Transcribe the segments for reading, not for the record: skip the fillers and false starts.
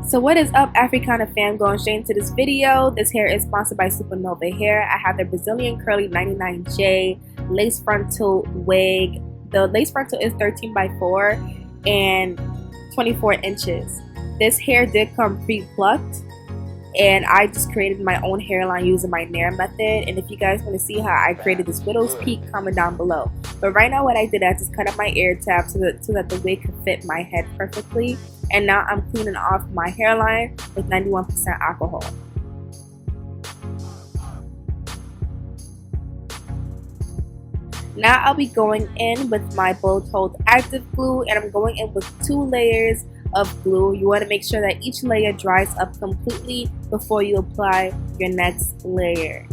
So what is up, Africana fam? Going straight into this video. This hair is sponsored by Supernova Hair. I have the Brazilian Curly 99J lace frontal wig. The lace frontal is 13 by 4 and 24 inches. This hair did come pre-plucked, and I just created my own hairline using my Nair method. And if you guys want to see how I created this widow's peak, comment down below. But right now what I did, I just cut up my ear tab so that the wig could fit my head perfectly. And now I'm cleaning off my hairline with 91% alcohol. Now I'll be going in with my bold hold active glue, and I'm going in with 2 layers of glue. You want to make sure that each layer dries up completely before you apply your next layer.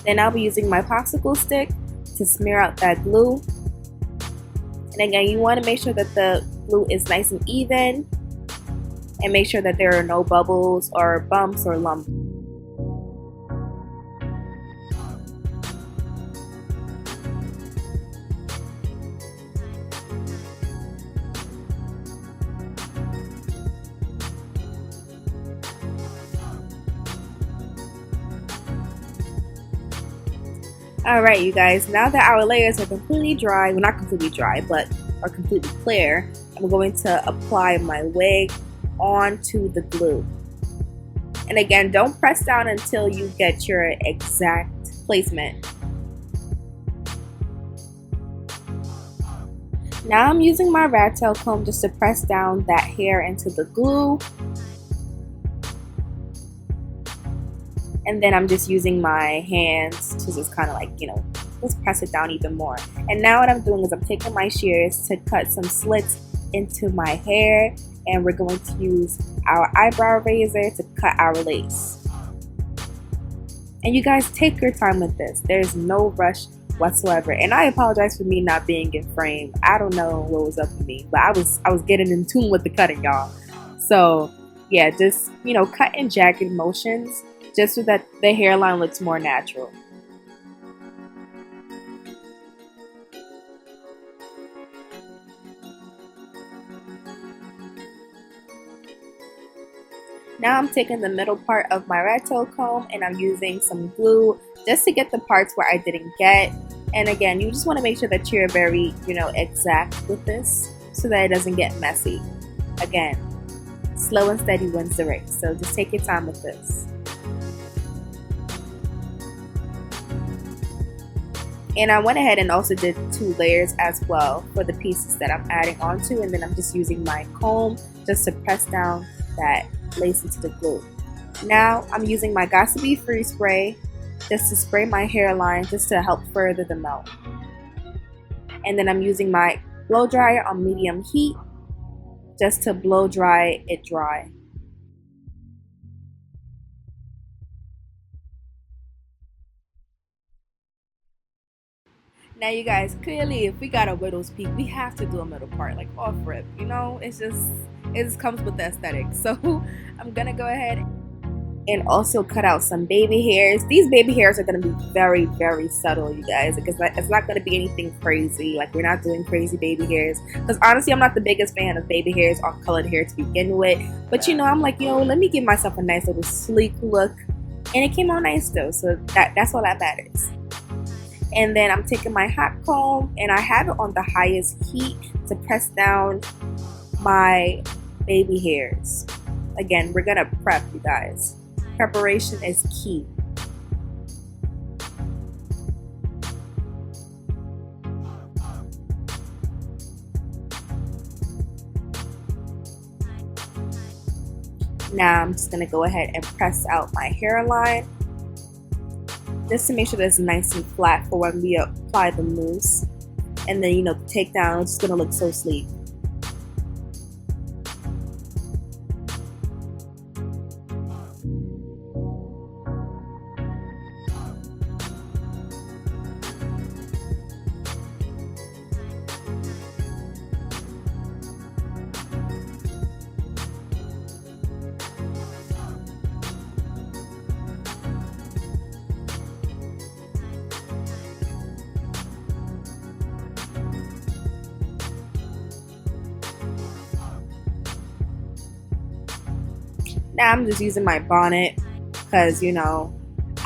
Then I'll be using my popsicle stick to smear out that glue. And again, you want to make sure that the glue is nice and even, and make sure that there are no bubbles or bumps or lumps. Alright, you guys, now that our layers are completely dry, well, not completely dry, but are completely clear, I'm going to apply my wig onto the glue. And again, don't press down until you get your exact placement. Now I'm using my rat tail comb just to press down that hair into the glue. And then I'm just using my hands to just kind of like, just press it down even more. And now what I'm doing is I'm taking my shears to cut some slits into my hair, and we're going to use our eyebrow razor to cut our lace. And you guys, take your time with this. There's no rush whatsoever. And I apologize for me not being in frame. I don't know what was up with me, but I was getting in tune with the cutting, y'all. So yeah, just cut in jagged motions, just so that the hairline looks more natural. Now I'm taking the middle part of my rat tail comb and I'm using some glue just to get the parts where I didn't get. And again, you just want to make sure that you're very, exact with this so that it doesn't get messy. Again, slow and steady wins the race, so just take your time with this. And I went ahead and also did 2 layers as well for the pieces that I'm adding onto, and then I'm just using my comb just to press down that lace into the glue. Now I'm using my Gossipy Free Spray just to spray my hairline just to help further the melt. And then I'm using my blow dryer on medium heat just to blow dry it dry. Now you guys, clearly if we got a widow's peak, we have to do a middle part, like off rip, it just comes with the aesthetic. So I'm gonna go ahead and also cut out some baby hairs. These baby hairs are gonna be very, very subtle, you guys, because it's not gonna be anything crazy. Like, we're not doing crazy baby hairs, because honestly I'm not the biggest fan of baby hairs or colored hair to begin with. But I'm like, let me give myself a nice little sleek look, and it came out nice though, so that's all that matters. And then I'm taking my hot comb and I have it on the highest heat to press down my baby hairs. Again, we're gonna prep, you guys. Preparation is key. Now I'm just gonna go ahead and press out my hairline, just to make sure that it's nice and flat for when we apply the mousse. And then, the takedown is just gonna look so sleek. Now I'm just using my bonnet because, you know,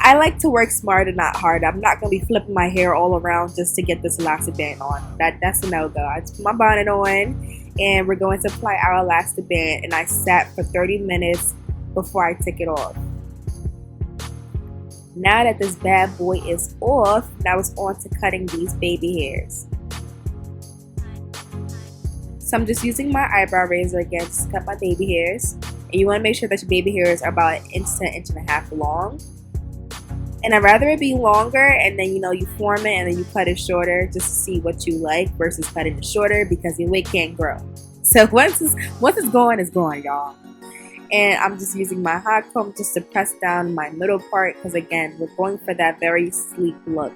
I like to work smart and not hard. I'm not going to be flipping my hair all around just to get this elastic band on. That's a no-go. I just put my bonnet on and we're going to apply our elastic band, and I sat for 30 minutes before I took it off. Now that this bad boy is off, now it's on to cutting these baby hairs. So I'm just using my eyebrow razor again to cut my baby hairs. And you want to make sure that your baby hairs are about an inch to an inch and a half long. And I'd rather it be longer, and then, you know, you form it and then you cut it shorter just to see what you like versus cutting it shorter because your wig can't grow. So once it's gone, y'all. And I'm just using my hot comb just to press down my middle part because, again, we're going for that very sleek look.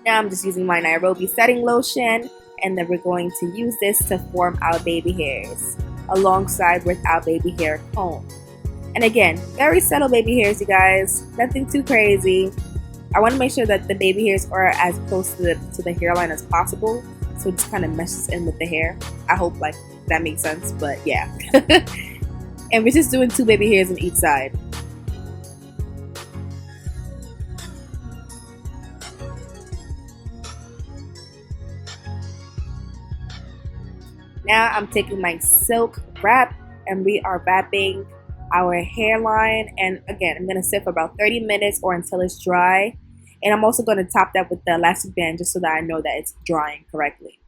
Now I'm just using my Nairobi setting lotion, and then we're going to use this to form our baby hairs alongside with our baby hair comb. And again, very subtle baby hairs, you guys. Nothing too crazy. I want to make sure that the baby hairs are as close to the hairline as possible, so it just kind of meshes in with the hair. I hope like that makes sense, but yeah. And we're just doing 2 baby hairs on each side. Now I'm taking my silk wrap and we are wrapping our hairline, and again, I'm going to sit for about 30 minutes or until it's dry. And I'm also going to top that with the elastic band just so that I know that it's drying correctly.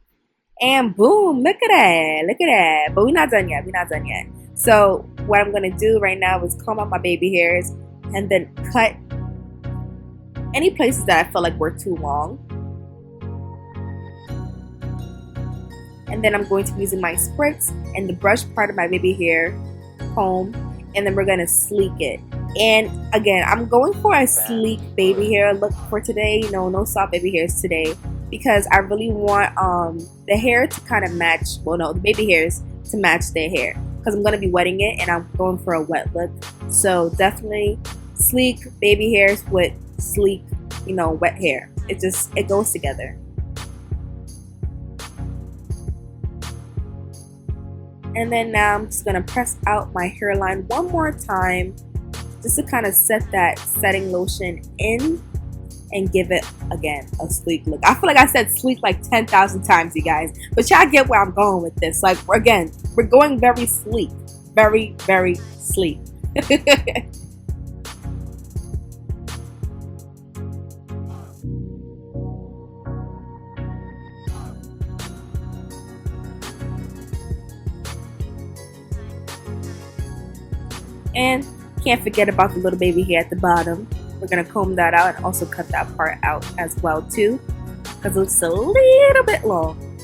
And boom, look at that, look at that. But we're not done yet, So what I'm going to do right now is comb out my baby hairs and then cut any places that I feel like were too long. And then I'm going to be using my spritz and the brush part of my baby hair comb, and then we're going to sleek it. And again, I'm going for a sleek baby hair look for today. You know, no soft baby hairs today because I really want the hair to kind of match, well no, the baby hairs to match their hair because I'm going to be wetting it and I'm going for a wet look. So definitely sleek baby hairs with sleek, you know, wet hair. It goes together. And then now I'm just going to press out my hairline one more time just to kind of set that setting lotion in and give it, again, a sleek look. I feel like I said sleek like 10,000 times, you guys. But y'all get where I'm going with this. Like, again, we're going very sleek. Very, very sleek. And can't forget about the little baby hair at the bottom. We're going to comb that out and also cut that part out as well too, because it looks a little bit long.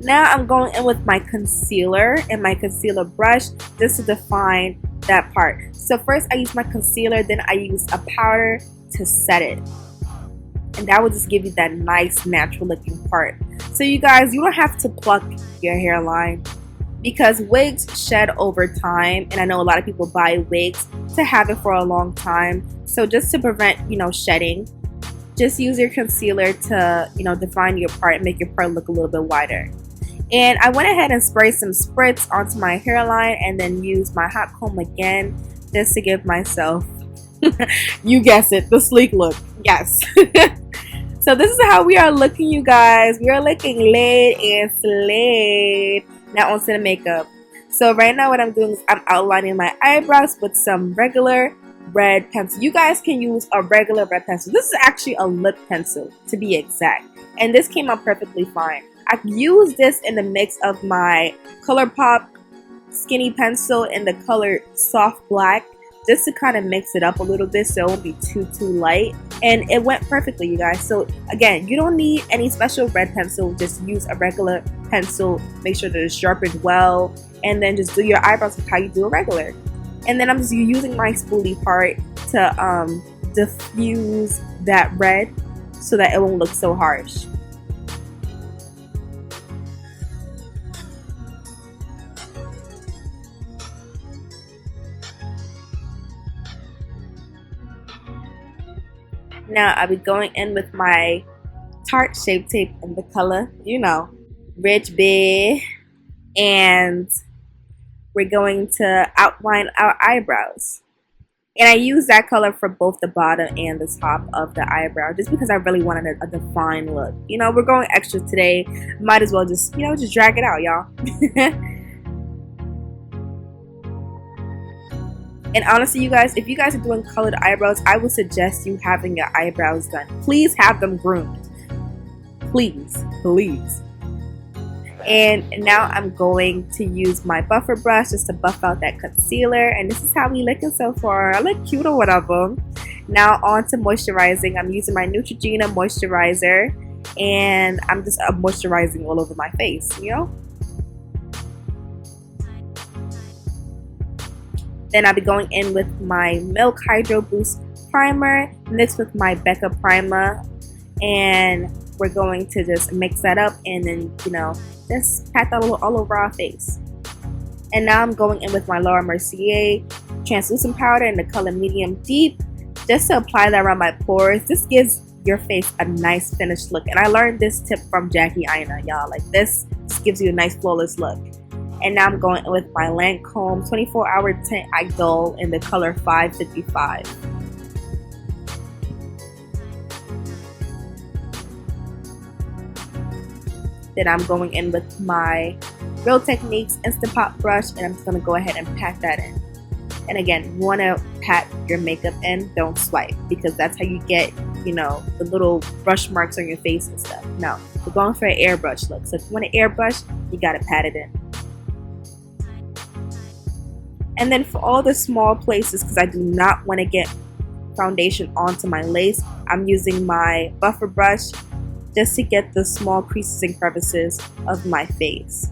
Now I'm going in with my concealer and my concealer brush just to define that part. So first I use my concealer, then I use a powder to set it. And that will just give you that nice natural looking part. So you guys, you don't have to pluck your hairline because wigs shed over time, and I know a lot of people buy wigs to have it for a long time. So just to prevent, you know, shedding, just use your concealer to, you know, define your part and make your part look a little bit wider. And I went ahead and sprayed some spritz onto my hairline and then used my hot comb again just to give myself, you guessed it, the sleek look. Yes. So this is how we are looking, you guys. We are looking laid and slayed. Now onto the makeup. So right now what I'm doing is I'm outlining my eyebrows with some regular red pencil. You guys can use a regular red pencil. This is actually a lip pencil to be exact. And this came out perfectly fine. I used this in the mix of my ColourPop skinny pencil in the color Soft Black, just to kind of mix it up a little bit so it won't be too light. And it went perfectly, you guys. So again, you don't need any special red pencil. Just use a regular pencil. Make sure that it's sharpened well. And then just do your eyebrows like how you do a regular. And then I'm just using my spoolie part to diffuse that red so that it won't look so harsh. Now I'll be going in with my Tarte Shape Tape in the color, you know, Rich Big, and we're going to outline our eyebrows. And I use that color for both the bottom and the top of the eyebrow, just because I really wanted a defined look. You know, we're going extra today. Might as well just, you know, just drag it out, y'all. And honestly, you guys, if you guys are doing colored eyebrows, I would suggest you having your eyebrows done. Please have them groomed. Please, please. And now I'm going to use my buffer brush just to buff out that concealer. And this is how we looking so far. I look cute or whatever. Now on to moisturizing. I'm using my Neutrogena moisturizer. And I'm just moisturizing all over my face, you know. Then I'll be going in with my Milk Hydro Boost primer mixed with my Becca primer. And we're going to just mix that up and then, you know, just pat that all over our face. And now I'm going in with my Laura Mercier translucent powder in the color medium deep, just to apply that around my pores. This gives your face a nice finished look. And I learned this tip from Jackie Aina, y'all. Like this just gives you a nice flawless look. And now I'm going in with my Lancome 24-hour tint eye dull in the color 555. Then I'm going in with my Real Techniques Instant Pop brush, and I'm just going to go ahead and pat that in. And again, you want to pat your makeup in, don't swipe, because that's how you get, you know, the little brush marks on your face and stuff. No, we're going for an airbrush look. So if you want an airbrush, you got to pat it in. And then for all the small places, because I do not want to get foundation onto my lace, I'm using my buffer brush just to get the small creases and crevices of my face.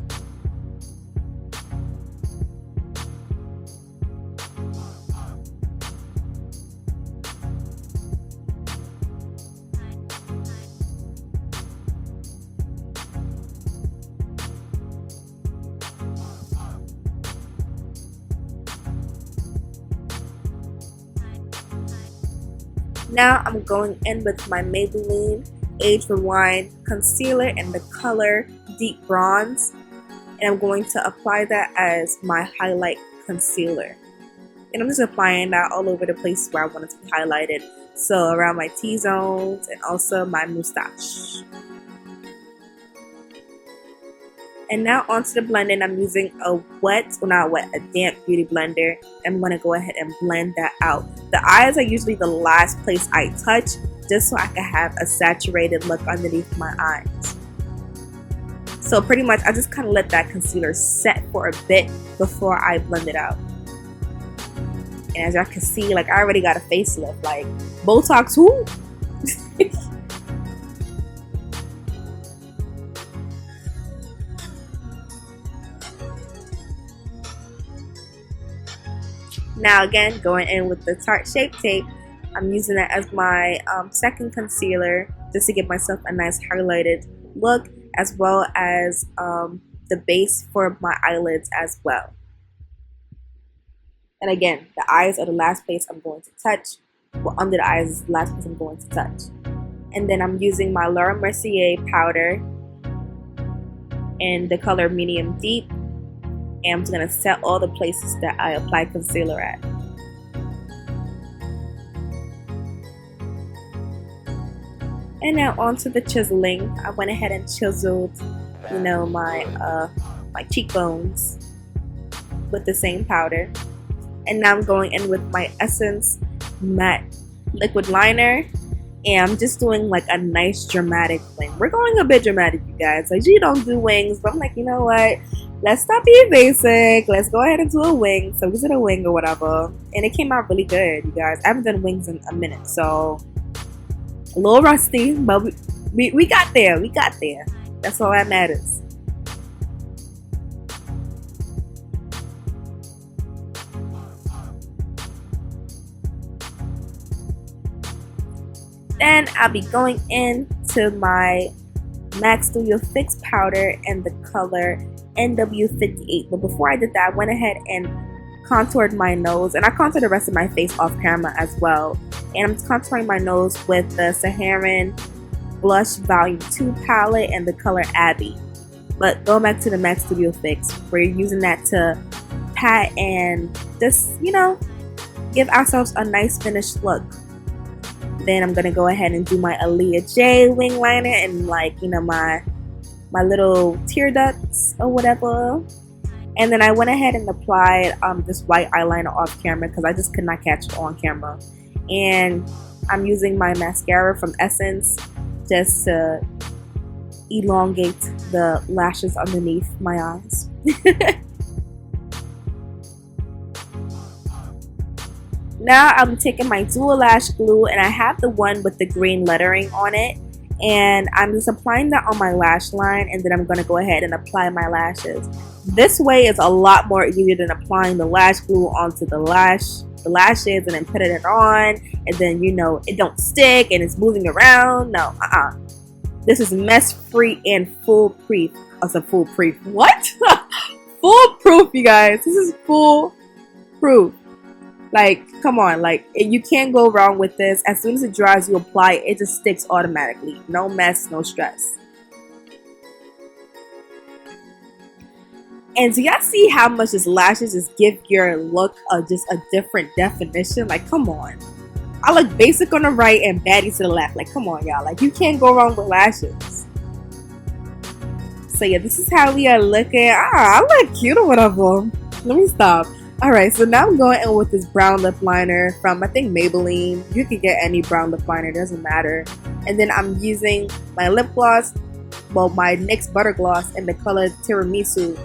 Now I'm going in with my Maybelline Age Rewind concealer in the color Deep Bronze, and I'm going to apply that as my highlight concealer. And I'm just applying that all over the places where I want it to be highlighted, so around my T-zones and also my moustache. And now onto the blending. I'm using a damp beauty blender. I'm going to go ahead and blend that out. The eyes are usually the last place I touch, just so I can have a saturated look underneath my eyes. So pretty much I just kind of let that concealer set for a bit before I blend it out. And as y'all can see, like I already got a facelift, like Botox who? Now again, going in with the Tarte Shape Tape, I'm using that as my second concealer just to give myself a nice highlighted look, as well as the base for my eyelids as well. And again, the eyes are the last place I'm going to touch. Well, under the eyes is the last place I'm going to touch. And then I'm using my Laura Mercier powder in the color medium deep. And I'm just going to set all the places that I apply concealer at. And now onto the chiseling. I went ahead and chiseled, you know, my cheekbones with the same powder. And now I'm going in with my Essence Matte Liquid Liner. And I'm just doing like a nice dramatic wing. We're going a bit dramatic, you guys. I usually don't do wings, but I'm like, you know what? Let's stop being basic. Let's go ahead and do a wing. So we did a wing or whatever. And it came out really good, you guys. I haven't done wings in a minute, so a little rusty, but we got there. We got there. That's all that matters. Then I'll be going into my MAC Studio Fix powder in the color NW58. But before I did that, I went ahead and contoured my nose, and I contoured the rest of my face off camera as well. And I'm contouring my nose with the Saharan Blush Volume 2 palette and the color Abby. But going back to the MAC Studio Fix, we're using that to pat and just, you know, give ourselves a nice finished look. Then I'm gonna go ahead and do my Aaliyah J wing liner and, like, you know, my little tear ducts or whatever. And then I went ahead and applied this white eyeliner off camera because I just could not catch it on camera. And I'm using my mascara from Essence just to elongate the lashes underneath my eyes. Now I'm taking my dual lash glue, and I have the one with the green lettering on it, and I'm just applying that on my lash line, and then I'm going to go ahead and apply my lashes. This way is a lot more easier than applying the lash glue onto the lashes and then putting it on, and then, you know, it don't stick and it's moving around. No, this is mess free and foolproof. Foolproof. What? Foolproof, you guys. This is foolproof. Like, come on, like, you can't go wrong with this. As soon as it dries, you apply it, it just sticks automatically. No mess, no stress. And do y'all see how much this lashes just give your look just a different definition? Like, come on. I look basic on the right and baddie to the left. Like, come on, y'all. Like, you can't go wrong with lashes. So, yeah, this is how we are looking. I look cute or whatever. Let me stop. Alright, so now I'm going in with this brown lip liner from, I think, Maybelline. You can get any brown lip liner, it doesn't matter. And then I'm using my lip gloss, well, my NYX Butter Gloss in the color Tiramisu.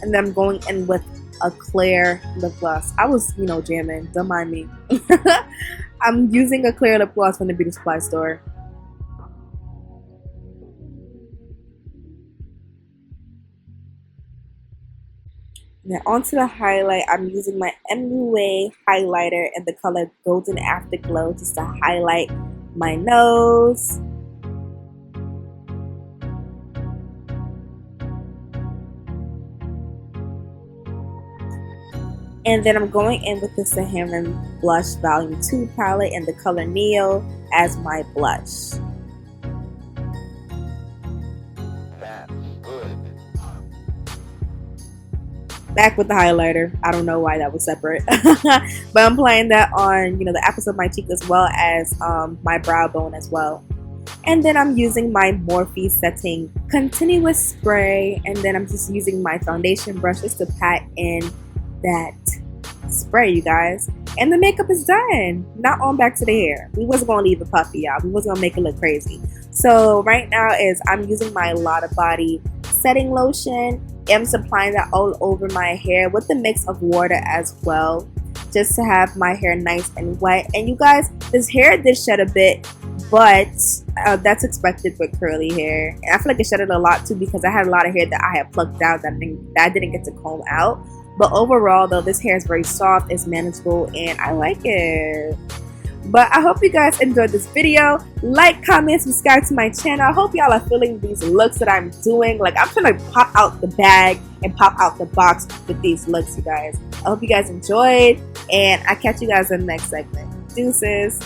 And then I'm going in with a clear lip gloss. I was, you know, jamming. Don't mind me. I'm using a clear lip gloss from the beauty supply store. Now onto the highlight, I'm using my MUA highlighter in the color Golden Afterglow just to highlight my nose. And then I'm going in with the Saharan Blush Volume 2 palette in the color Neo as my blush. Back with the highlighter. I don't know why that was separate. But I'm applying that on, you know, the apples of my cheek as well as my brow bone as well. And then I'm using my Morphe Setting Continuous Spray. And then I'm just using my foundation brush just to pat in that spray, you guys. And the makeup is done. Now on back to the hair. We wasn't going to leave it puffy, y'all. We wasn't going to make it look crazy. So right now is I'm using my Lotta Body setting lotion. I'm just applying that all over my hair with a mix of water as well, just to have my hair nice and wet. And you guys, this hair did shed a bit, but that's expected with curly hair. And I feel like it shedded a lot too because I had a lot of hair that I had plucked out that I didn't get to comb out. But overall though, this hair is very soft, it's manageable, and I like it. But I hope you guys enjoyed this video. Like, comment, subscribe to my channel. I hope y'all are feeling these looks that I'm doing. Like, I'm trying to pop out the bag and pop out the box with these looks, you guys. I hope you guys enjoyed, and I'll catch you guys in the next segment. Deuces.